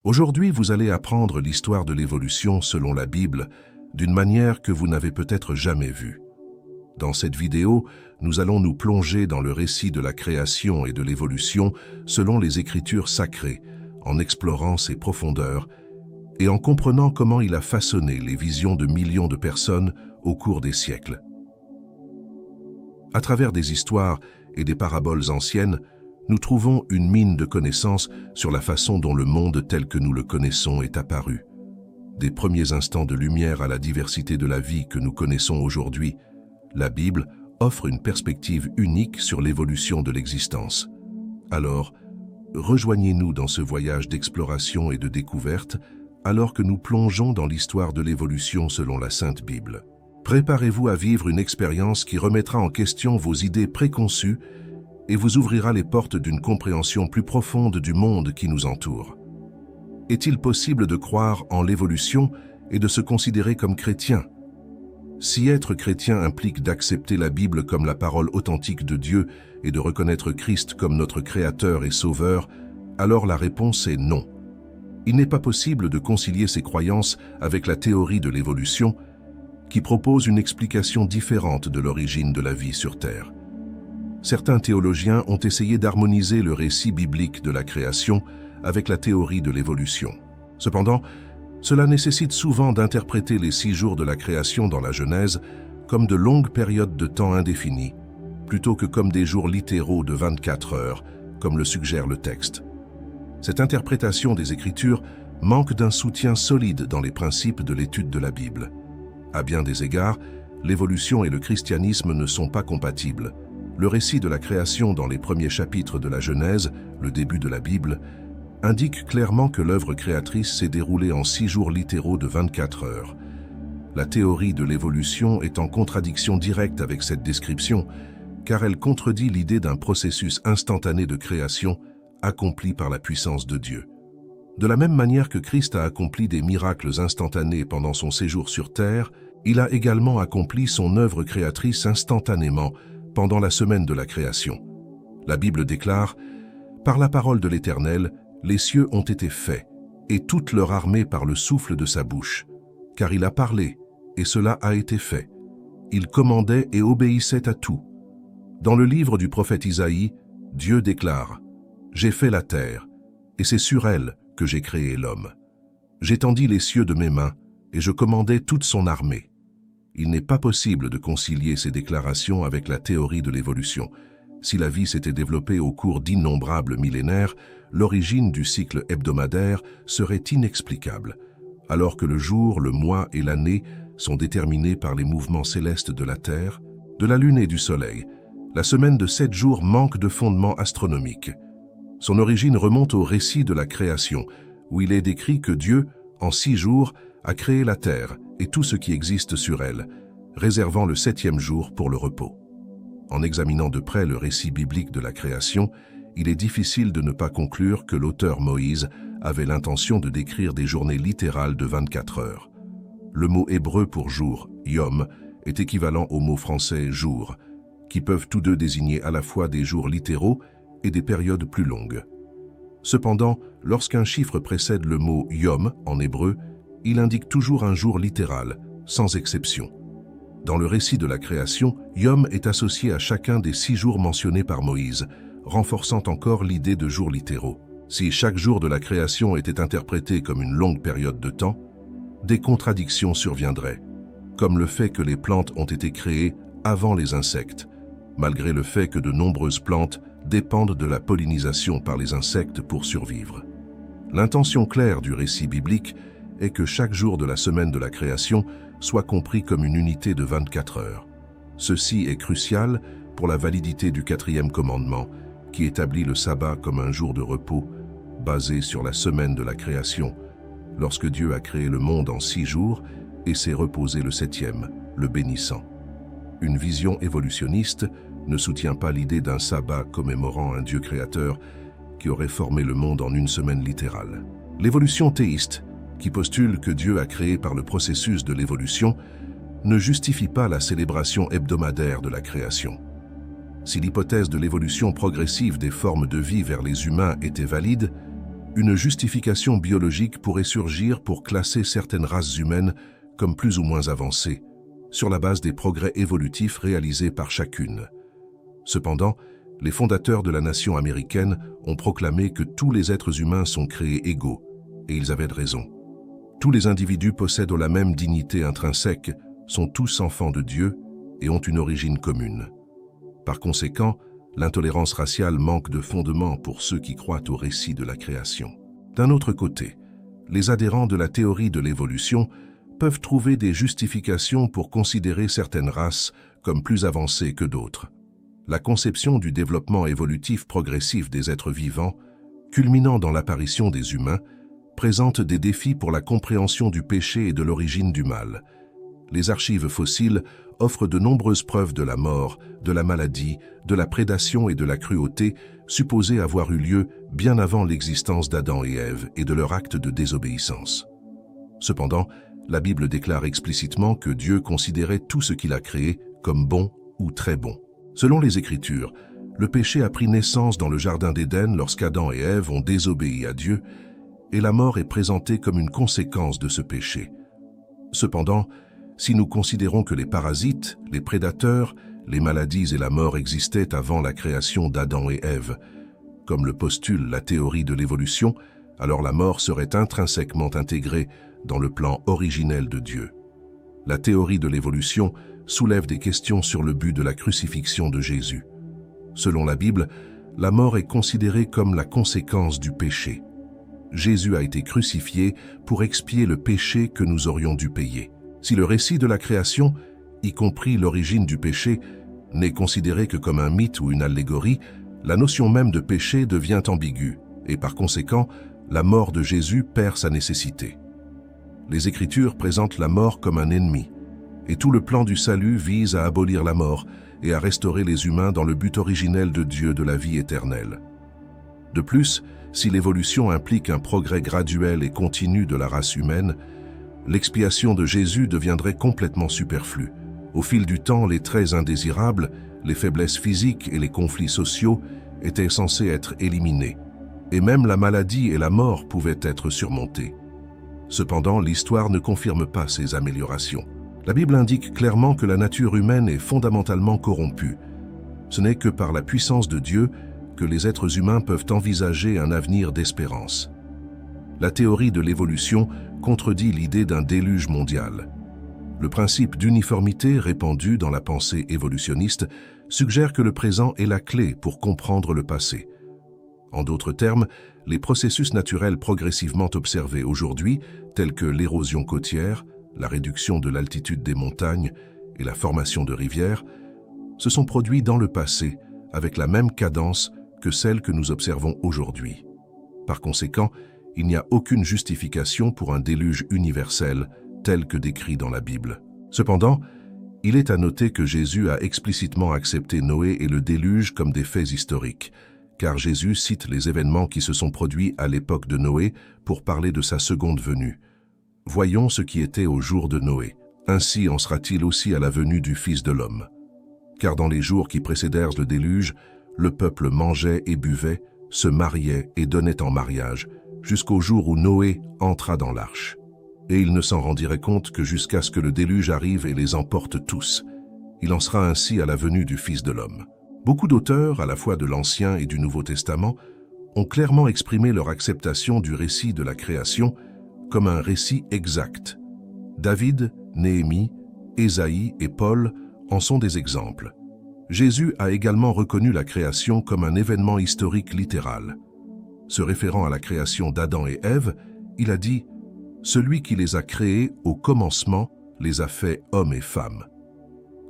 Aujourd'hui, vous allez apprendre l'histoire de l'évolution selon la Bible d'une manière que vous n'avez peut-être jamais vue. Dans cette vidéo, nous allons nous plonger dans le récit de la création et de l'évolution selon les Écritures sacrées, en explorant ses profondeurs et en comprenant comment il a façonné les visions de millions de personnes au cours des siècles. À travers des histoires et des paraboles anciennes, nous trouvons une mine de connaissances sur la façon dont le monde tel que nous le connaissons est apparu. Des premiers instants de lumière à la diversité de la vie que nous connaissons aujourd'hui, la Bible offre une perspective unique sur l'évolution de l'existence. Alors, rejoignez-nous dans ce voyage d'exploration et de découverte alors que nous plongeons dans l'histoire de l'évolution selon la Sainte Bible. Préparez-vous à vivre une expérience qui remettra en question vos idées préconçues et vous ouvrira les portes d'une compréhension plus profonde du monde qui nous entoure. Est-il possible de croire en l'évolution et de se considérer comme chrétien? Si être chrétien implique d'accepter la Bible comme la parole authentique de Dieu et de reconnaître Christ comme notre Créateur et Sauveur, alors la réponse est non. Il n'est pas possible de concilier ces croyances avec la théorie de l'évolution, qui propose une explication différente de l'origine de la vie sur Terre. Certains théologiens ont essayé d'harmoniser le récit biblique de la création avec la théorie de l'évolution. Cependant, cela nécessite souvent d'interpréter les 6 jours de la création dans la Genèse comme de longues périodes de temps indéfinies, plutôt que comme des jours littéraux de 24 heures, comme le suggère le texte. Cette interprétation des Écritures manque d'un soutien solide dans les principes de l'étude de la Bible. À bien des égards, l'évolution et le christianisme ne sont pas compatibles. Le récit de la création dans les premiers chapitres de la Genèse, le début de la Bible, indique clairement que l'œuvre créatrice s'est déroulée en 6 jours littéraux de 24 heures. La théorie de l'évolution est en contradiction directe avec cette description, car elle contredit l'idée d'un processus instantané de création accompli par la puissance de Dieu. De la même manière que Christ a accompli des miracles instantanés pendant son séjour sur terre, il a également accompli son œuvre créatrice instantanément pendant la semaine de la création. La Bible déclare « Par la parole de l'Éternel, les cieux ont été faits, et toute leur armée par le souffle de sa bouche. Car il a parlé, et cela a été fait. Il commandait et obéissait à tout. » Dans le livre du prophète Isaïe, Dieu déclare « J'ai fait la terre, et c'est sur elle que j'ai créé l'homme. J'étendis les cieux de mes mains, et je commandais toute son armée. » Il n'est pas possible de concilier ces déclarations avec la théorie de l'évolution. Si la vie s'était développée au cours d'innombrables millénaires, l'origine du cycle hebdomadaire serait inexplicable, alors que le jour, le mois et l'année sont déterminés par les mouvements célestes de la Terre, de la Lune et du Soleil. La semaine de 7 jours manque de fondement astronomique. Son origine remonte au récit de la création, où il est décrit que Dieu, en 6 jours, a créé la terre et tout ce qui existe sur elle, réservant le 7e jour pour le repos. En examinant de près le récit biblique de la création, il est difficile de ne pas conclure que l'auteur Moïse avait l'intention de décrire des journées littérales de 24 heures. Le mot hébreu pour jour, yom, est équivalent au mot français jour, qui peuvent tous deux désigner à la fois des jours littéraux et des périodes plus longues. Cependant, lorsqu'un chiffre précède le mot yom en hébreu, il indique toujours un jour littéral, sans exception. Dans le récit de la création, Yom est associé à chacun des 6 jours mentionnés par Moïse, renforçant encore l'idée de jours littéraux. Si chaque jour de la création était interprété comme une longue période de temps, des contradictions surviendraient, comme le fait que les plantes ont été créées avant les insectes, malgré le fait que de nombreuses plantes dépendent de la pollinisation par les insectes pour survivre. L'intention claire du récit biblique est que chaque jour de la semaine de la création soit compris comme une unité de 24 heures. Ceci est crucial pour la validité du 4e commandement, qui établit le sabbat comme un jour de repos, basé sur la semaine de la création, lorsque Dieu a créé le monde en 6 jours et s'est reposé le 7e, le bénissant. Une vision évolutionniste ne soutient pas l'idée d'un sabbat commémorant un Dieu créateur qui aurait formé le monde en une semaine littérale. L'évolution théiste, qui postule que Dieu a créé par le processus de l'évolution, ne justifie pas la célébration hebdomadaire de la création. Si l'hypothèse de l'évolution progressive des formes de vie vers les humains était valide, Une justification biologique pourrait surgir pour classer certaines races humaines comme plus ou moins avancées, sur la base des progrès évolutifs réalisés par chacune. Cependant, les fondateurs de la nation américaine ont proclamé que tous les êtres humains sont créés égaux, et ils avaient raison. Tous les individus possèdent la même dignité intrinsèque, sont tous enfants de Dieu et ont une origine commune. Par conséquent, l'intolérance raciale manque de fondement pour ceux qui croient au récit de la création. D'un autre côté, les adhérents de la théorie de l'évolution peuvent trouver des justifications pour considérer certaines races comme plus avancées que d'autres. La conception du développement évolutif progressif des êtres vivants, culminant dans l'apparition des humains, présente des défis pour la compréhension du péché et de l'origine du mal. Les archives fossiles offrent de nombreuses preuves de la mort, de la maladie, de la prédation et de la cruauté supposées avoir eu lieu bien avant l'existence d'Adam et Ève et de leur acte de désobéissance. Cependant, la Bible déclare explicitement que Dieu considérait tout ce qu'il a créé comme bon ou très bon. Selon les Écritures, le péché a pris naissance dans le jardin d'Éden lorsqu'Adam et Ève ont désobéi à Dieu, et la mort est présentée comme une conséquence de ce péché. Cependant, si nous considérons que les parasites, les prédateurs, les maladies et la mort existaient avant la création d'Adam et Ève, comme le postule la théorie de l'évolution, alors la mort serait intrinsèquement intégrée dans le plan originel de Dieu. La théorie de l'évolution soulève des questions sur le but de la crucifixion de Jésus. Selon la Bible, la mort est considérée comme la conséquence du péché. Jésus a été crucifié pour expier le péché que nous aurions dû payer. Si le récit de la création, y compris l'origine du péché, n'est considéré que comme un mythe ou une allégorie, la notion même de péché devient ambiguë et par conséquent, la mort de Jésus perd sa nécessité. Les Écritures présentent la mort comme un ennemi, et tout le plan du salut vise à abolir la mort et à restaurer les humains dans le but originel de Dieu de la vie éternelle. De plus, si l'évolution implique un progrès graduel et continu de la race humaine, l'expiation de Jésus deviendrait complètement superflue. Au fil du temps, les traits indésirables, les faiblesses physiques et les conflits sociaux étaient censés être éliminés, et même la maladie et la mort pouvaient être surmontées. Cependant, l'histoire ne confirme pas ces améliorations. La Bible indique clairement que la nature humaine est fondamentalement corrompue. Ce n'est que par la puissance de Dieu que les êtres humains peuvent envisager un avenir d'espérance. La théorie de l'évolution contredit l'idée d'un déluge mondial. Le principe d'uniformité répandu dans la pensée évolutionniste suggère que le présent est la clé pour comprendre le passé. En d'autres termes, les processus naturels progressivement observés aujourd'hui, tels que l'érosion côtière, la réduction de l'altitude des montagnes et la formation de rivières, se sont produits dans le passé avec la même cadence que celle que nous observons aujourd'hui. Par conséquent, il n'y a aucune justification pour un déluge universel tel que décrit dans la Bible. Cependant, il est à noter que Jésus a explicitement accepté Noé et le déluge comme des faits historiques, car Jésus cite les événements qui se sont produits à l'époque de Noé pour parler de sa seconde venue. Voyons ce qui était au jour de Noé. Ainsi en sera-t-il aussi à la venue du Fils de l'homme. Car dans les jours qui précédèrent le déluge, le peuple mangeait et buvait, se mariait et donnait en mariage, jusqu'au jour où Noé entra dans l'arche. Et il ne s'en rendirait compte que jusqu'à ce que le déluge arrive et les emporte tous. Il en sera ainsi à la venue du Fils de l'homme. Beaucoup d'auteurs, à la fois de l'Ancien et du Nouveau Testament, ont clairement exprimé leur acceptation du récit de la création comme un récit exact. David, Néhémie, Ésaïe et Paul en sont des exemples. Jésus a également reconnu la création comme un événement historique littéral. Se référant à la création d'Adam et Ève, il a dit « Celui qui les a créés au commencement les a faits hommes et femmes ».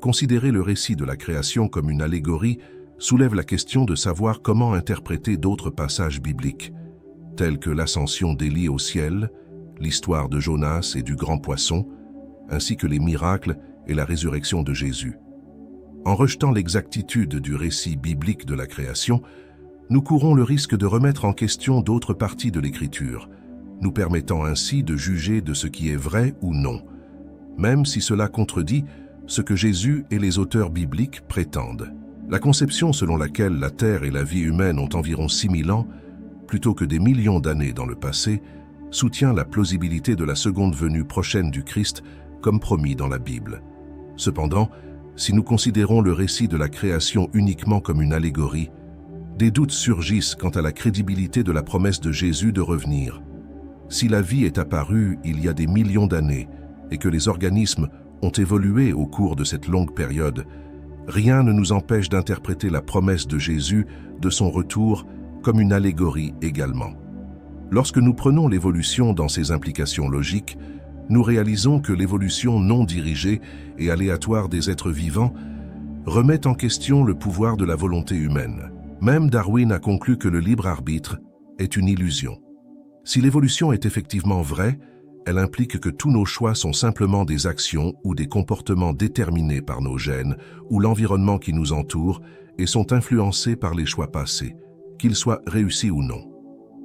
Considérer le récit de la création comme une allégorie soulève la question de savoir comment interpréter d'autres passages bibliques, tels que l'ascension d'Élie au ciel, l'histoire de Jonas et du grand poisson, ainsi que les miracles et la résurrection de Jésus. En rejetant l'exactitude du récit biblique de la création, nous courons le risque de remettre en question d'autres parties de l'Écriture, nous permettant ainsi de juger de ce qui est vrai ou non, même si cela contredit ce que Jésus et les auteurs bibliques prétendent. La conception selon laquelle la Terre et la vie humaine ont environ 6000 ans plutôt que des millions d'années dans le passé, soutient la plausibilité de la seconde venue prochaine du Christ comme promis dans la Bible. Cependant, si nous considérons le récit de la création uniquement comme une allégorie, des doutes surgissent quant à la crédibilité de la promesse de Jésus de revenir. Si la vie est apparue il y a des millions d'années et que les organismes ont évolué au cours de cette longue période, rien ne nous empêche d'interpréter la promesse de Jésus de son retour comme une allégorie également. Lorsque nous prenons l'évolution dans ses implications logiques, nous réalisons que l'évolution non dirigée et aléatoire des êtres vivants remet en question le pouvoir de la volonté humaine. Même Darwin a conclu que le libre arbitre est une illusion. Si l'évolution est effectivement vraie, elle implique que tous nos choix sont simplement des actions ou des comportements déterminés par nos gènes ou l'environnement qui nous entoure et sont influencés par les choix passés, qu'ils soient réussis ou non.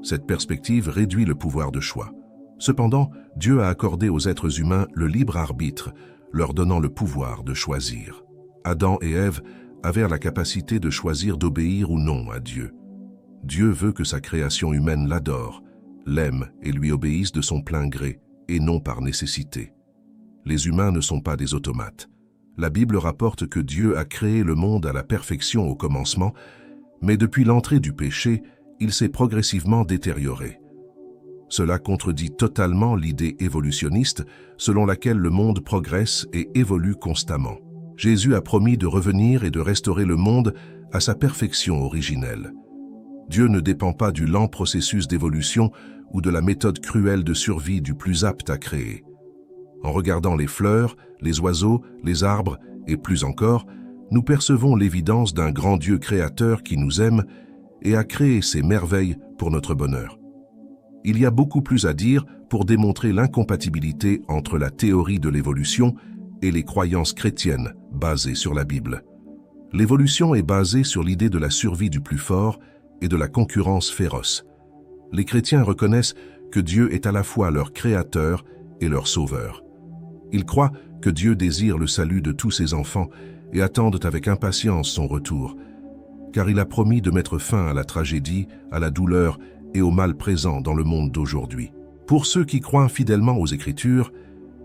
Cette perspective réduit le pouvoir de choix. Cependant, Dieu a accordé aux êtres humains le libre arbitre, leur donnant le pouvoir de choisir. Adam et Ève avaient la capacité de choisir d'obéir ou non à Dieu. Dieu veut que sa création humaine l'adore, l'aime et lui obéisse de son plein gré, et non par nécessité. Les humains ne sont pas des automates. La Bible rapporte que Dieu a créé le monde à la perfection au commencement, mais depuis l'entrée du péché, il s'est progressivement détérioré. Cela contredit totalement l'idée évolutionniste selon laquelle le monde progresse et évolue constamment. Jésus a promis de revenir et de restaurer le monde à sa perfection originelle. Dieu ne dépend pas du lent processus d'évolution ou de la méthode cruelle de survie du plus apte à créer. En regardant les fleurs, les oiseaux, les arbres et plus encore, nous percevons l'évidence d'un grand Dieu créateur qui nous aime et a créé ces merveilles pour notre bonheur. Il y a beaucoup plus à dire pour démontrer l'incompatibilité entre la théorie de l'évolution et les croyances chrétiennes basées sur la Bible. L'évolution est basée sur l'idée de la survie du plus fort et de la concurrence féroce. Les chrétiens reconnaissent que Dieu est à la fois leur créateur et leur sauveur. Ils croient que Dieu désire le salut de tous ses enfants et attendent avec impatience son retour, car il a promis de mettre fin à la tragédie, à la douleur et au mal présent dans le monde d'aujourd'hui. Pour ceux qui croient fidèlement aux Écritures,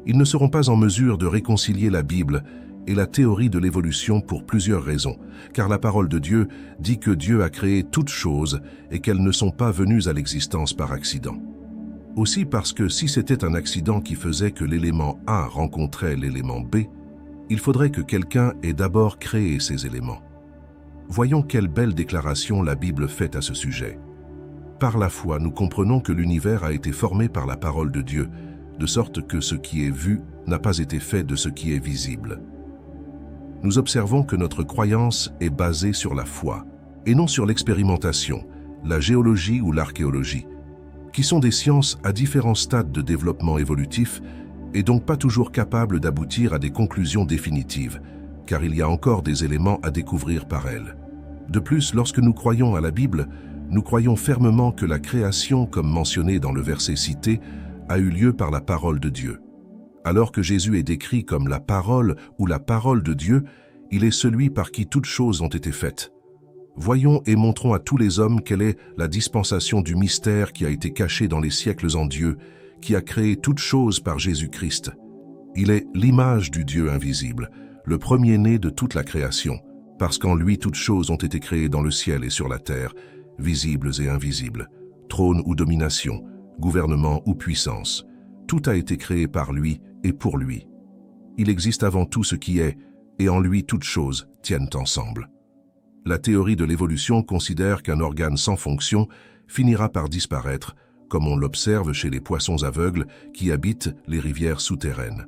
ils ne seront pas en mesure de réconcilier la Bible et la théorie de l'évolution pour plusieurs raisons, car la parole de Dieu dit que Dieu a créé toutes choses et qu'elles ne sont pas venues à l'existence par accident. Aussi parce que si c'était un accident qui faisait que l'élément A rencontrait l'élément B, il faudrait que quelqu'un ait d'abord créé ces éléments. Voyons quelle belle déclaration la Bible fait à ce sujet. Par la foi, nous comprenons que l'univers a été formé par la parole de Dieu, de sorte que ce qui est vu n'a pas été fait de ce qui est visible. Nous observons que notre croyance est basée sur la foi, et non sur l'expérimentation, la géologie ou l'archéologie, qui sont des sciences à différents stades de développement évolutif et donc pas toujours capables d'aboutir à des conclusions définitives, car il y a encore des éléments à découvrir par elles. De plus, lorsque nous croyons à la Bible, nous croyons fermement que la création, comme mentionné dans le verset cité, a eu lieu par la parole de Dieu. Alors que Jésus est décrit comme la parole ou la parole de Dieu, il est celui par qui toutes choses ont été faites. Voyons et montrons à tous les hommes quelle est la dispensation du mystère qui a été caché dans les siècles en Dieu, qui a créé toutes choses par Jésus-Christ. Il est l'image du Dieu invisible, le premier-né de toute la création, parce qu'en lui toutes choses ont été créées dans le ciel et sur la terre, visibles et invisibles, trône ou domination, gouvernement ou puissance. Tout a été créé par lui et pour lui. Il existe avant tout ce qui est, et en lui toutes choses tiennent ensemble. La théorie de l'évolution considère qu'un organe sans fonction finira par disparaître, comme on l'observe chez les poissons aveugles qui habitent les rivières souterraines.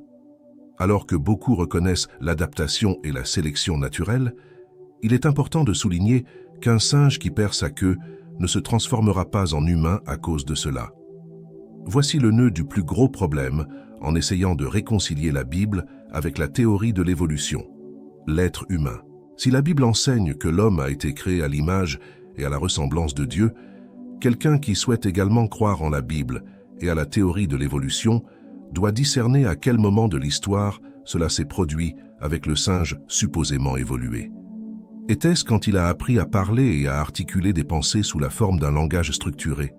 Alors que beaucoup reconnaissent l'adaptation et la sélection naturelle, il est important de souligner qu'un singe qui perd sa queue ne se transformera pas en humain à cause de cela. Voici le nœud du plus gros problème en essayant de réconcilier la Bible avec la théorie de l'évolution, l'être humain. Si la Bible enseigne que l'homme a été créé à l'image et à la ressemblance de Dieu, quelqu'un qui souhaite également croire en la Bible et à la théorie de l'évolution doit discerner à quel moment de l'histoire cela s'est produit avec le singe supposément évolué. Était-ce quand il a appris à parler et à articuler des pensées sous la forme d'un langage structuré?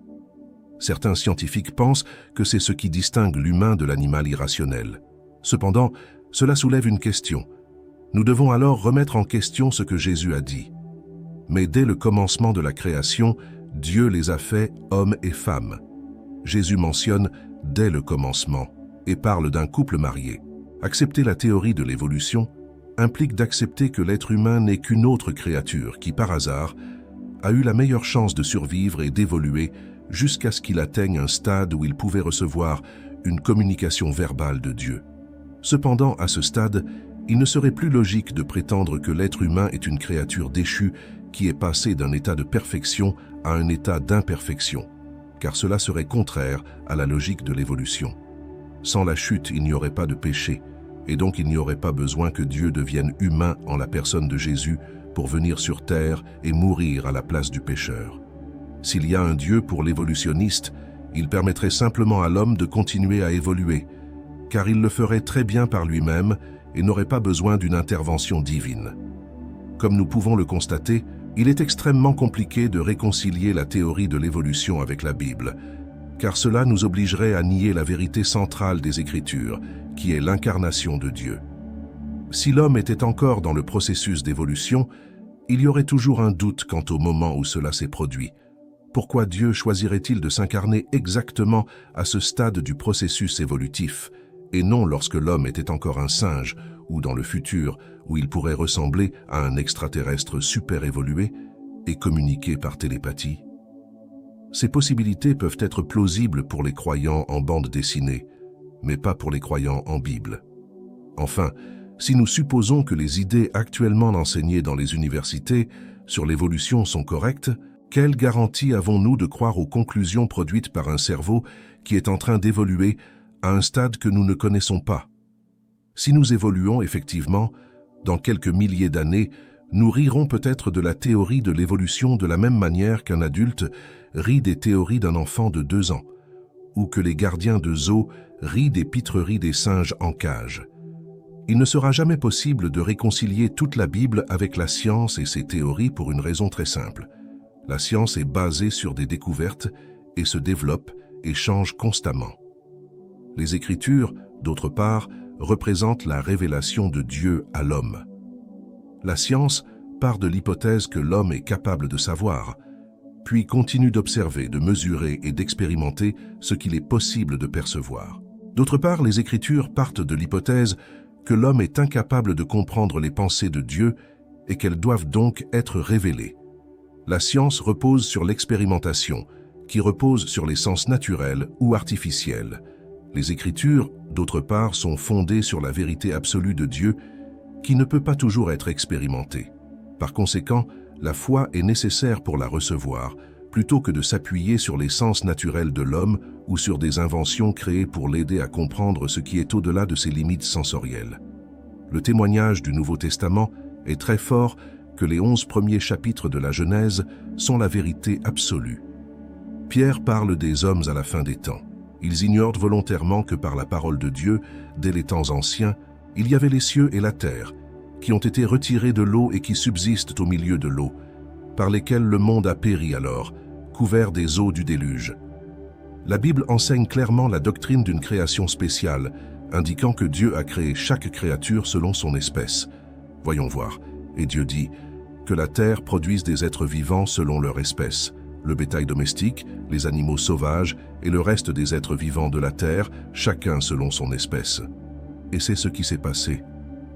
Certains scientifiques pensent que c'est ce qui distingue l'humain de l'animal irrationnel. Cependant, cela soulève une question. Nous devons alors remettre en question ce que Jésus a dit. Mais dès le commencement de la création, Dieu les a faits hommes et femmes. Jésus mentionne « dès le commencement » et parle d'un couple marié. Accepter la théorie de l'évolution implique d'accepter que l'être humain n'est qu'une autre créature qui, par hasard, a eu la meilleure chance de survivre et d'évoluer jusqu'à ce qu'il atteigne un stade où il pouvait recevoir une communication verbale de Dieu. Cependant, à ce stade, il ne serait plus logique de prétendre que l'être humain est une créature déchue qui est passée d'un état de perfection à un état d'imperfection, car cela serait contraire à la logique de l'évolution. Sans la chute, il n'y aurait pas de péché, et donc il n'y aurait pas besoin que Dieu devienne humain en la personne de Jésus pour venir sur terre et mourir à la place du pécheur. S'il y a un Dieu pour l'évolutionniste, il permettrait simplement à l'homme de continuer à évoluer, car il le ferait très bien par lui-même et n'aurait pas besoin d'une intervention divine. Comme nous pouvons le constater, il est extrêmement compliqué de réconcilier la théorie de l'évolution avec la Bible, car cela nous obligerait à nier la vérité centrale des Écritures, qui est l'incarnation de Dieu. Si l'homme était encore dans le processus d'évolution, il y aurait toujours un doute quant au moment où cela s'est produit. Pourquoi Dieu choisirait-il de s'incarner exactement à ce stade du processus évolutif, et non lorsque l'homme était encore un singe, ou dans le futur, où il pourrait ressembler à un extraterrestre super évolué et communiquer par télépathie? Ces possibilités peuvent être plausibles pour les croyants en bande dessinée, mais pas pour les croyants en Bible. Enfin, si nous supposons que les idées actuellement enseignées dans les universités sur l'évolution sont correctes, quelle garantie avons-nous de croire aux conclusions produites par un cerveau qui est en train d'évoluer à un stade que nous ne connaissons pas? Si nous évoluons effectivement, dans quelques milliers d'années, nous rirons peut-être de la théorie de l'évolution de la même manière qu'un adulte rit des théories d'un enfant de 2 ans, ou que les gardiens de zoo rient des pitreries des singes en cage. Il ne sera jamais possible de réconcilier toute la Bible avec la science et ses théories pour une raison très simple. La science est basée sur des découvertes et se développe et change constamment. Les Écritures, d'autre part, représentent la révélation de Dieu à l'homme. La science part de l'hypothèse que l'homme est capable de savoir, puis continue d'observer, de mesurer et d'expérimenter ce qu'il est possible de percevoir. D'autre part, les Écritures partent de l'hypothèse que l'homme est incapable de comprendre les pensées de Dieu et qu'elles doivent donc être révélées. La science repose sur l'expérimentation, qui repose sur les sens naturels ou artificiels. Les Écritures, d'autre part, sont fondées sur la vérité absolue de Dieu, qui ne peut pas toujours être expérimentée. Par conséquent, la foi est nécessaire pour la recevoir, plutôt que de s'appuyer sur les sens naturels de l'homme ou sur des inventions créées pour l'aider à comprendre ce qui est au-delà de ses limites sensorielles. Le témoignage du Nouveau Testament est très fort que les 11 premiers chapitres de la Genèse sont la vérité absolue. Pierre parle des hommes à la fin des temps. Ils ignorent volontairement que par la parole de Dieu, dès les temps anciens, il y avait les cieux et la terre, qui ont été retirés de l'eau et qui subsistent au milieu de l'eau, par lesquels le monde a péri alors, couvert des eaux du déluge. La Bible enseigne clairement la doctrine d'une création spéciale, indiquant que Dieu a créé chaque créature selon son espèce. Voyons voir. Et Dieu dit que la terre produise des êtres vivants selon leur espèce, le bétail domestique, les animaux sauvages et le reste des êtres vivants de la terre, chacun selon son espèce. Et c'est ce qui s'est passé.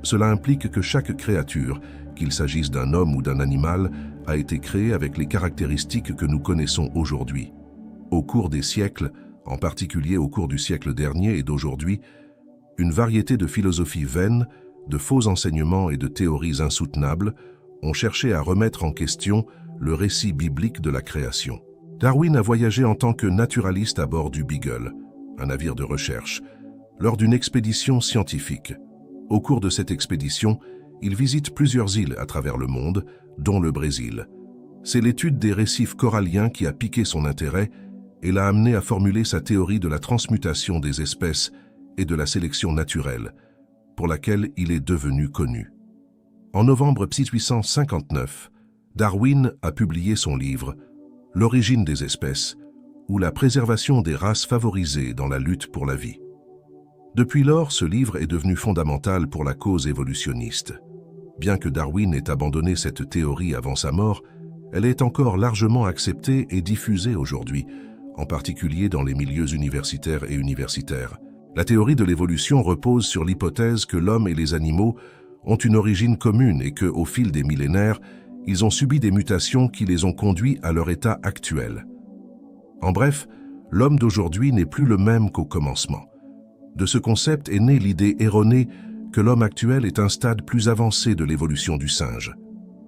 Cela implique que chaque créature, qu'il s'agisse d'un homme ou d'un animal, a été créée avec les caractéristiques que nous connaissons aujourd'hui. Au cours des siècles, en particulier au cours du siècle dernier et d'aujourd'hui, une variété de philosophies vaines, de faux enseignements et de théories insoutenables ont cherché à remettre en question le récit biblique de la création. Darwin a voyagé en tant que naturaliste à bord du Beagle, un navire de recherche, lors d'une expédition scientifique. Au cours de cette expédition, il visite plusieurs îles à travers le monde, dont le Brésil. C'est l'étude des récifs coralliens qui a piqué son intérêt et l'a amené à formuler sa théorie de la transmutation des espèces et de la sélection naturelle, pour laquelle il est devenu connu. En novembre 1859, Darwin a publié son livre « L'origine des espèces » ou « La préservation des races favorisées dans la lutte pour la vie ». Depuis lors, ce livre est devenu fondamental pour la cause évolutionniste. Bien que Darwin ait abandonné cette théorie avant sa mort, elle est encore largement acceptée et diffusée aujourd'hui, en particulier dans les milieux universitaires et universitaires. La théorie de l'évolution repose sur l'hypothèse que l'homme et les animaux ont une origine commune et que, au fil des millénaires, ils ont subi des mutations qui les ont conduits à leur état actuel. En bref, l'homme d'aujourd'hui n'est plus le même qu'au commencement. De ce concept est née l'idée erronée que l'homme actuel est un stade plus avancé de l'évolution du singe.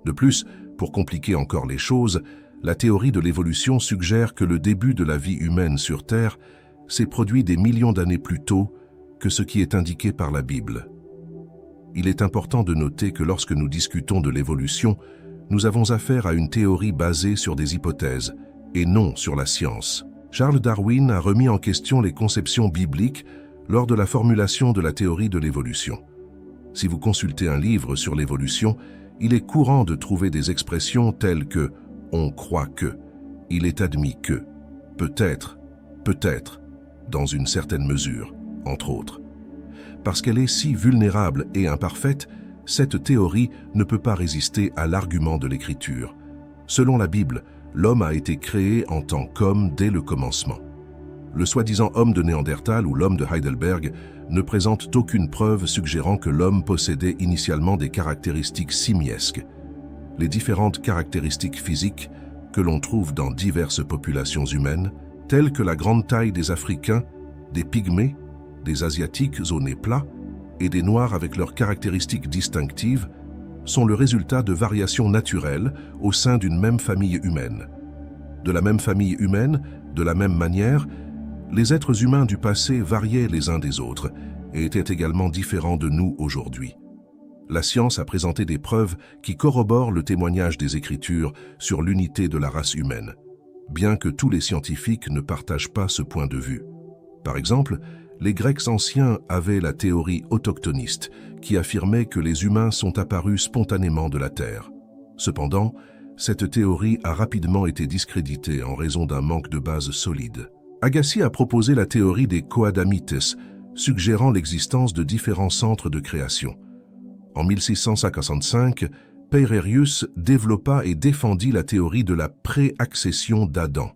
De plus, pour compliquer encore les choses, la théorie de l'évolution suggère que le début de la vie humaine sur Terre s'est produit des millions d'années plus tôt que ce qui est indiqué par la Bible. Il est important de noter que lorsque nous discutons de l'évolution, nous avons affaire à une théorie basée sur des hypothèses, et non sur la science. Charles Darwin a remis en question les conceptions bibliques lors de la formulation de la théorie de l'évolution. Si vous consultez un livre sur l'évolution, il est courant de trouver des expressions telles que « on croit que »,« il est admis que »,« peut-être »,« dans une certaine mesure », entre autres. Parce qu'elle est si vulnérable et imparfaite, cette théorie ne peut pas résister à l'argument de l'écriture. Selon la Bible, l'homme a été créé en tant qu'homme dès le commencement. Le soi-disant homme de Néandertal ou l'homme de Heidelberg ne présente aucune preuve suggérant que l'homme possédait initialement des caractéristiques simiesques. Les différentes caractéristiques physiques que l'on trouve dans diverses populations humaines, telles que la grande taille des Africains, des Pygmées, des Asiatiques au nez plat et des Noirs avec leurs caractéristiques distinctives, sont le résultat de variations naturelles au sein d'une même famille humaine. De la même famille humaine, de la même manière, les êtres humains du passé variaient les uns des autres et étaient également différents de nous aujourd'hui. La science a présenté des preuves qui corroborent le témoignage des Écritures sur l'unité de la race humaine, bien que tous les scientifiques ne partagent pas ce point de vue. Par exemple, les Grecs anciens avaient la théorie autochtoniste, qui affirmait que les humains sont apparus spontanément de la Terre. Cependant, cette théorie a rapidement été discréditée en raison d'un manque de base solide. Agassiz a proposé la théorie des coadamites, suggérant l'existence de différents centres de création. En 1655, Peirerius développa et défendit la théorie de la préaccession d'Adam.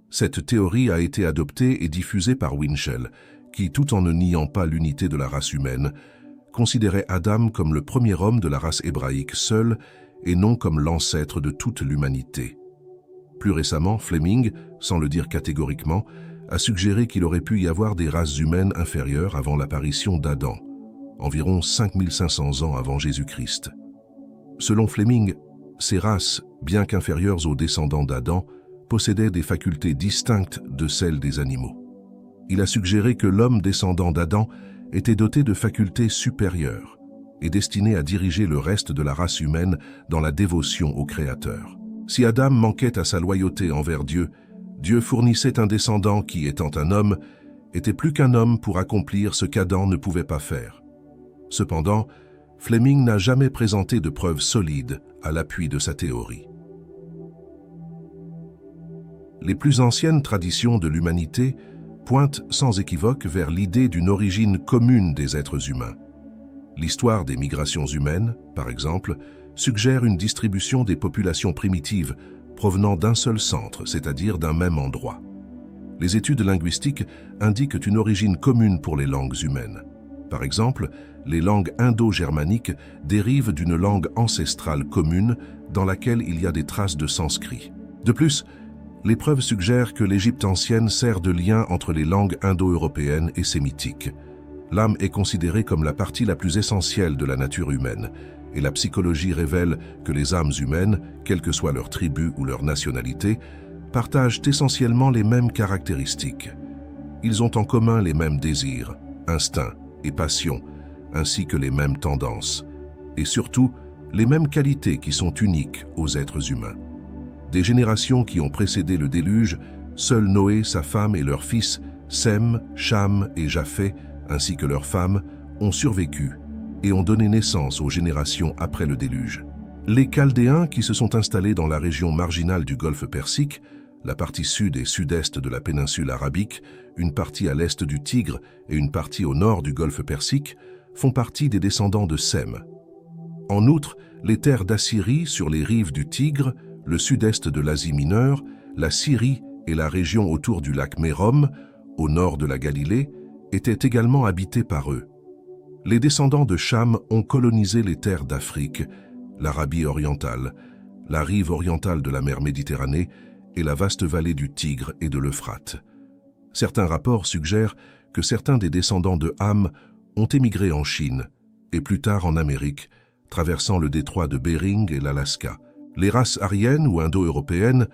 Cette théorie a été adoptée et diffusée par Winchell, qui, tout en ne niant pas l'unité de la race humaine, considérait Adam comme le premier homme de la race hébraïque seul et non comme l'ancêtre de toute l'humanité. Plus récemment, Fleming, sans le dire catégoriquement, a suggéré qu'il aurait pu y avoir des races humaines inférieures avant l'apparition d'Adam, environ 5500 ans avant Jésus-Christ. Selon Fleming, ces races, bien qu'inférieures aux descendants d'Adam, possédaient des facultés distinctes de celles des animaux. Il a suggéré que l'homme descendant d'Adam était doté de facultés supérieures et destiné à diriger le reste de la race humaine dans la dévotion au Créateur. Si Adam manquait à sa loyauté envers Dieu, Dieu fournissait un descendant qui, étant un homme, était plus qu'un homme pour accomplir ce qu'Adam ne pouvait pas faire. Cependant, Fleming n'a jamais présenté de preuves solides à l'appui de sa théorie. Les plus anciennes traditions de l'humanité pointent sans équivoque vers l'idée d'une origine commune des êtres humains. L'histoire des migrations humaines, par exemple, suggère une distribution des populations primitives provenant d'un seul centre, c'est-à-dire d'un même endroit. Les études linguistiques indiquent une origine commune pour les langues humaines. Par exemple, les langues indo-germaniques dérivent d'une langue ancestrale commune dans laquelle il y a des traces de sanskrit. De plus, les preuves suggèrent que l'Égypte ancienne sert de lien entre les langues indo-européennes et sémitiques. L'âme est considérée comme la partie la plus essentielle de la nature humaine, et la psychologie révèle que les âmes humaines, quelle que soit leur tribu ou leur nationalité, partagent essentiellement les mêmes caractéristiques. Ils ont en commun les mêmes désirs, instincts et passions, ainsi que les mêmes tendances, et surtout les mêmes qualités qui sont uniques aux êtres humains. Des générations qui ont précédé le déluge, seuls Noé, sa femme et leurs fils, Sem, Cham et Japheth, ainsi que leurs femmes, ont survécu, et ont donné naissance aux générations après le déluge. Les Chaldéens, qui se sont installés dans la région marginale du golfe Persique, la partie sud et sud-est de la péninsule arabique, une partie à l'est du Tigre et une partie au nord du golfe Persique, font partie des descendants de Sem. En outre, les terres d'Assyrie sur les rives du Tigre, le sud-est de l'Asie mineure, la Syrie et la région autour du lac Mérom, au nord de la Galilée, étaient également habitées par eux. Les descendants de Cham ont colonisé les terres d'Afrique, l'Arabie orientale, la rive orientale de la mer Méditerranée et la vaste vallée du Tigre et de l'Euphrate. Certains rapports suggèrent que certains des descendants de Ham ont émigré en Chine et plus tard en Amérique, traversant le détroit de Bering et l'Alaska. Les races aryennes ou indo-européennes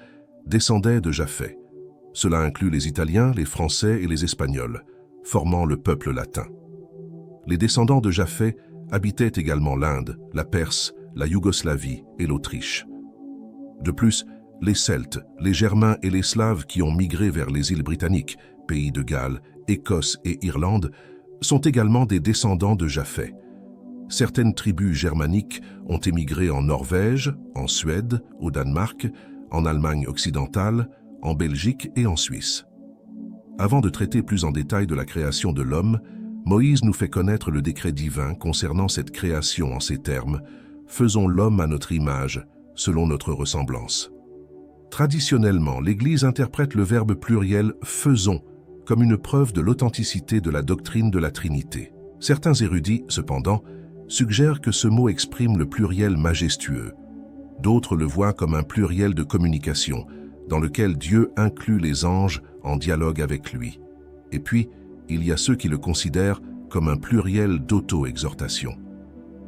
descendaient de Japheth. Cela inclut les Italiens, les Français et les Espagnols, formant le peuple latin. Les descendants de Japheth habitaient également l'Inde, la Perse, la Yougoslavie et l'Autriche. De plus, les Celtes, les Germains et les Slaves qui ont migré vers les îles britanniques, pays de Galles, Écosse et Irlande, sont également des descendants de Japheth. Certaines tribus germaniques ont émigré en Norvège, en Suède, au Danemark, en Allemagne occidentale, en Belgique et en Suisse. Avant de traiter plus en détail de la création de l'homme, Moïse nous fait connaître le décret divin concernant cette création en ces termes « Faisons l'homme à notre image, selon notre ressemblance ». Traditionnellement, l'Église interprète le verbe pluriel « faisons » comme une preuve de l'authenticité de la doctrine de la Trinité. Certains érudits, cependant, suggèrent que ce mot exprime le pluriel majestueux. D'autres le voient comme un pluriel de communication, dans lequel Dieu inclut les anges en dialogue avec lui. Et puis, il y a ceux qui le considèrent comme un pluriel d'auto-exhortation.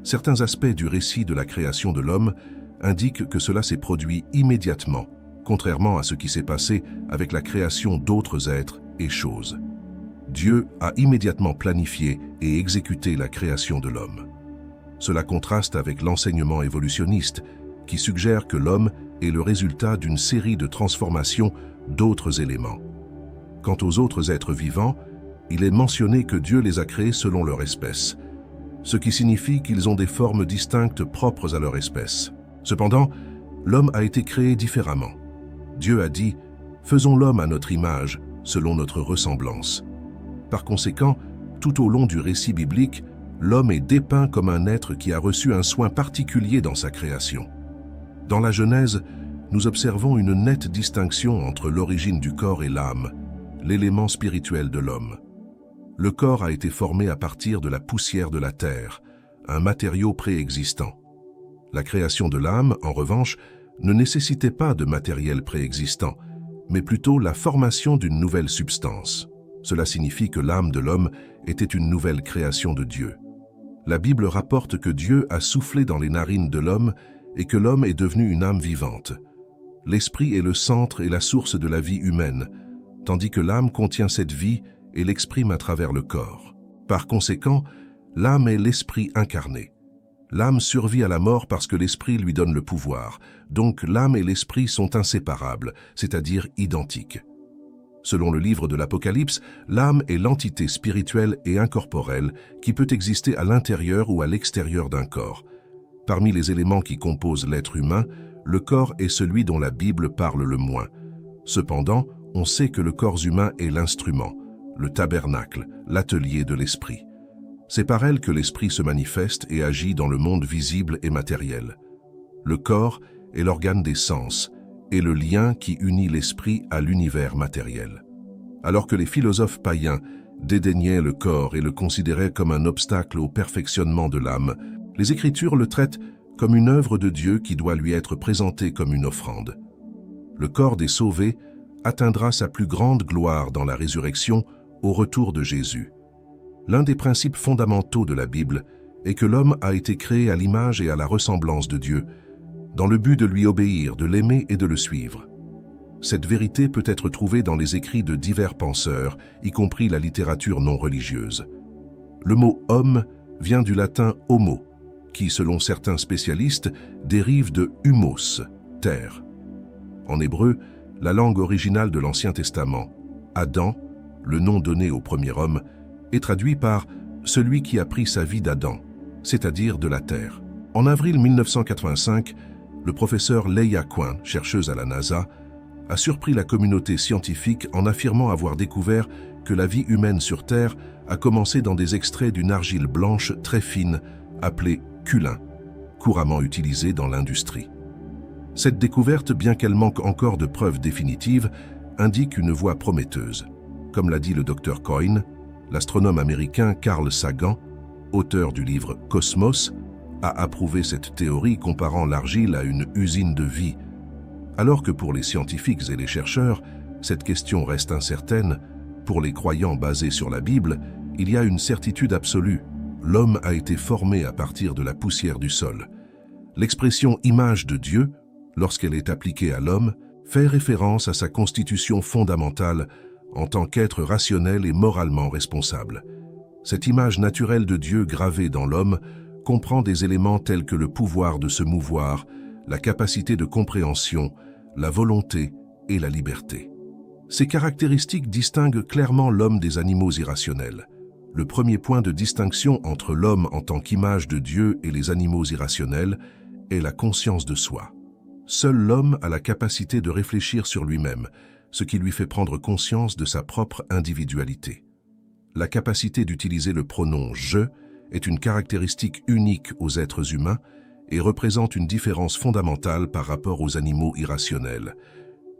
Certains aspects du récit de la création de l'homme indiquent que cela s'est produit immédiatement, contrairement à ce qui s'est passé avec la création d'autres êtres et choses. Dieu a immédiatement planifié et exécuté la création de l'homme. Cela contraste avec l'enseignement évolutionniste qui suggère que l'homme est le résultat d'une série de transformations d'autres éléments. Quant aux autres êtres vivants, il est mentionné que Dieu les a créés selon leur espèce, ce qui signifie qu'ils ont des formes distinctes propres à leur espèce. Cependant, l'homme a été créé différemment. Dieu a dit « Faisons l'homme à notre image, selon notre ressemblance ». Par conséquent, tout au long du récit biblique, l'homme est dépeint comme un être qui a reçu un soin particulier dans sa création. Dans la Genèse, nous observons une nette distinction entre l'origine du corps et l'âme, l'élément spirituel de l'homme. Le corps a été formé à partir de la poussière de la terre, un matériau préexistant. La création de l'âme, en revanche, ne nécessitait pas de matériel préexistant, mais plutôt la formation d'une nouvelle substance. Cela signifie que l'âme de l'homme était une nouvelle création de Dieu. La Bible rapporte que Dieu a soufflé dans les narines de l'homme et que l'homme est devenu une âme vivante. L'esprit est le centre et la source de la vie humaine, tandis que l'âme contient cette vie et l'exprime à travers le corps. Par conséquent, l'âme est l'esprit incarné. L'âme survit à la mort parce que l'esprit lui donne le pouvoir. Donc l'âme et l'esprit sont inséparables, c'est-à-dire identiques. Selon le livre de l'Apocalypse, l'âme est l'entité spirituelle et incorporelle qui peut exister à l'intérieur ou à l'extérieur d'un corps. Parmi les éléments qui composent l'être humain, le corps est celui dont la Bible parle le moins. Cependant, on sait que le corps humain est l'instrument, le tabernacle, l'atelier de l'esprit. C'est par elle que l'esprit se manifeste et agit dans le monde visible et matériel. Le corps est l'organe des sens et le lien qui unit l'esprit à l'univers matériel. Alors que les philosophes païens dédaignaient le corps et le considéraient comme un obstacle au perfectionnement de l'âme, les Écritures le traitent comme une œuvre de Dieu qui doit lui être présentée comme une offrande. Le corps des sauvés atteindra sa plus grande gloire dans la résurrection au retour de Jésus. L'un des principes fondamentaux de la Bible est que l'homme a été créé à l'image et à la ressemblance de Dieu, dans le but de lui obéir, de l'aimer et de le suivre. Cette vérité peut être trouvée dans les écrits de divers penseurs, y compris la littérature non religieuse. Le mot « homme » vient du latin « homo », qui, selon certains spécialistes, dérive de « humos », terre. En hébreu, la langue originale de l'Ancien Testament, Adam, le nom donné au premier homme, est traduit par « celui qui a pris sa vie d'Adam », c'est-à-dire de la Terre. En avril 1985, le professeur Leia Quinn, chercheuse à la NASA, a surpris la communauté scientifique en affirmant avoir découvert que la vie humaine sur Terre a commencé dans des extraits d'une argile blanche très fine appelée culin, couramment utilisée dans l'industrie. Cette découverte, bien qu'elle manque encore de preuves définitives, indique une voie prometteuse. Comme l'a dit le Dr Coyne, l'astronome américain Carl Sagan, auteur du livre Cosmos, a approuvé cette théorie comparant l'argile à une usine de vie. Alors que pour les scientifiques et les chercheurs, cette question reste incertaine, pour les croyants basés sur la Bible, il y a une certitude absolue. L'homme a été formé à partir de la poussière du sol. L'expression « image de Dieu », lorsqu'elle est appliquée à l'homme, fait référence à sa constitution fondamentale en tant qu'être rationnel et moralement responsable. Cette image naturelle de Dieu gravée dans l'homme comprend des éléments tels que le pouvoir de se mouvoir, la capacité de compréhension, la volonté et la liberté. Ces caractéristiques distinguent clairement l'homme des animaux irrationnels. Le premier point de distinction entre l'homme en tant qu'image de Dieu et les animaux irrationnels est la conscience de soi. Seul l'homme a la capacité de réfléchir sur lui-même, ce qui lui fait prendre conscience de sa propre individualité. La capacité d'utiliser le pronom « je » est une caractéristique unique aux êtres humains et représente une différence fondamentale par rapport aux animaux irrationnels.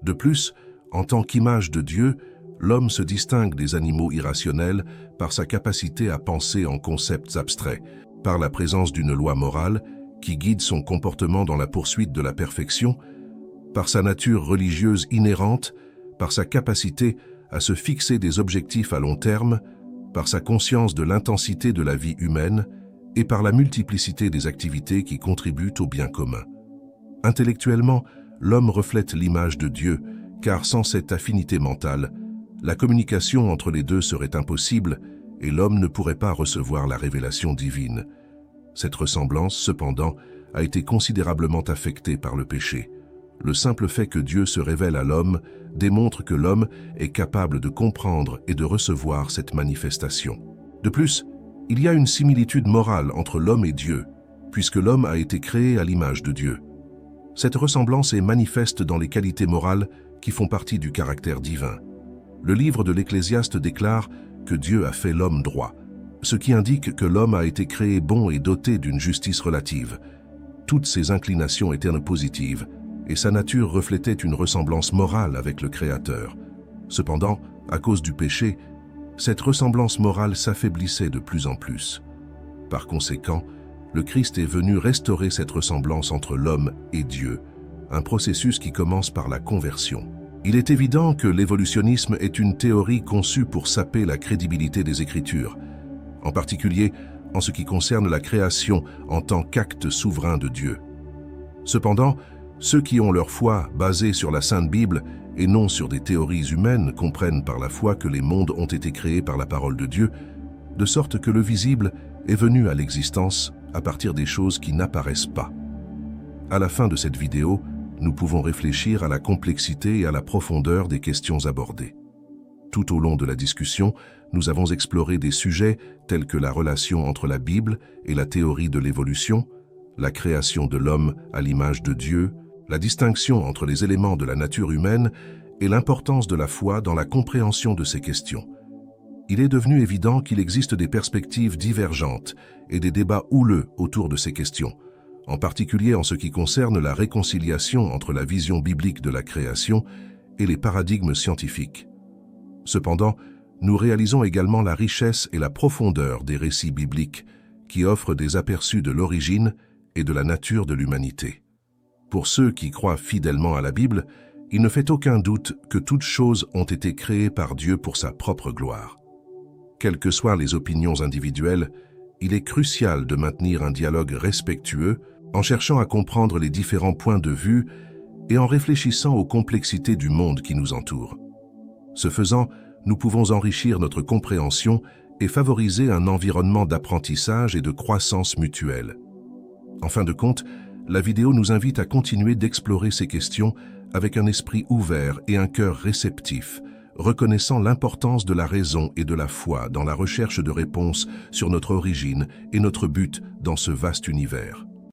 De plus, en tant qu'image de Dieu, l'homme se distingue des animaux irrationnels par sa capacité à penser en concepts abstraits, par la présence d'une loi morale qui guide son comportement dans la poursuite de la perfection, par sa nature religieuse inhérente, par sa capacité à se fixer des objectifs à long terme, par sa conscience de l'intensité de la vie humaine et par la multiplicité des activités qui contribuent au bien commun. Intellectuellement, l'homme reflète l'image de Dieu, car sans cette affinité mentale, la communication entre les deux serait impossible et l'homme ne pourrait pas recevoir la révélation divine. Cette ressemblance, cependant, a été considérablement affectée par le péché. Le simple fait que Dieu se révèle à l'homme démontre que l'homme est capable de comprendre et de recevoir cette manifestation. De plus, il y a une similitude morale entre l'homme et Dieu, puisque l'homme a été créé à l'image de Dieu. Cette ressemblance est manifeste dans les qualités morales qui font partie du caractère divin. Le livre de l'Ecclésiaste déclare que Dieu a fait l'homme droit, ce qui indique que l'homme a été créé bon et doté d'une justice relative. Toutes ses inclinations étaient positives, et sa nature reflétait une ressemblance morale avec le Créateur. Cependant, à cause du péché, cette ressemblance morale s'affaiblissait de plus en plus. Par conséquent, le Christ est venu restaurer cette ressemblance entre l'homme et Dieu, un processus qui commence par la conversion. Il est évident que l'évolutionnisme est une théorie conçue pour saper la crédibilité des Écritures, en particulier en ce qui concerne la création en tant qu'acte souverain de Dieu. Cependant, ceux qui ont leur foi basée sur la Sainte Bible et non sur des théories humaines comprennent par la foi que les mondes ont été créés par la parole de Dieu, de sorte que le visible est venu à l'existence à partir des choses qui n'apparaissent pas. À la fin de cette vidéo, nous pouvons réfléchir à la complexité et à la profondeur des questions abordées. Tout au long de la discussion, nous avons exploré des sujets tels que la relation entre la Bible et la théorie de l'évolution, la création de l'homme à l'image de Dieu, la distinction entre les éléments de la nature humaine et l'importance de la foi dans la compréhension de ces questions. Il est devenu évident qu'il existe des perspectives divergentes et des débats houleux autour de ces questions, en particulier en ce qui concerne la réconciliation entre la vision biblique de la création et les paradigmes scientifiques. Cependant, nous réalisons également la richesse et la profondeur des récits bibliques qui offrent des aperçus de l'origine et de la nature de l'humanité. Pour ceux qui croient fidèlement à la Bible, il ne fait aucun doute que toutes choses ont été créées par Dieu pour sa propre gloire. Quelles que soient les opinions individuelles, il est crucial de maintenir un dialogue respectueux en cherchant à comprendre les différents points de vue et en réfléchissant aux complexités du monde qui nous entoure. Ce faisant, nous pouvons enrichir notre compréhension et favoriser un environnement d'apprentissage et de croissance mutuelle. En fin de compte, la vidéo nous invite à continuer d'explorer ces questions avec un esprit ouvert et un cœur réceptif, reconnaissant l'importance de la raison et de la foi dans la recherche de réponses sur notre origine et notre but dans ce vaste univers.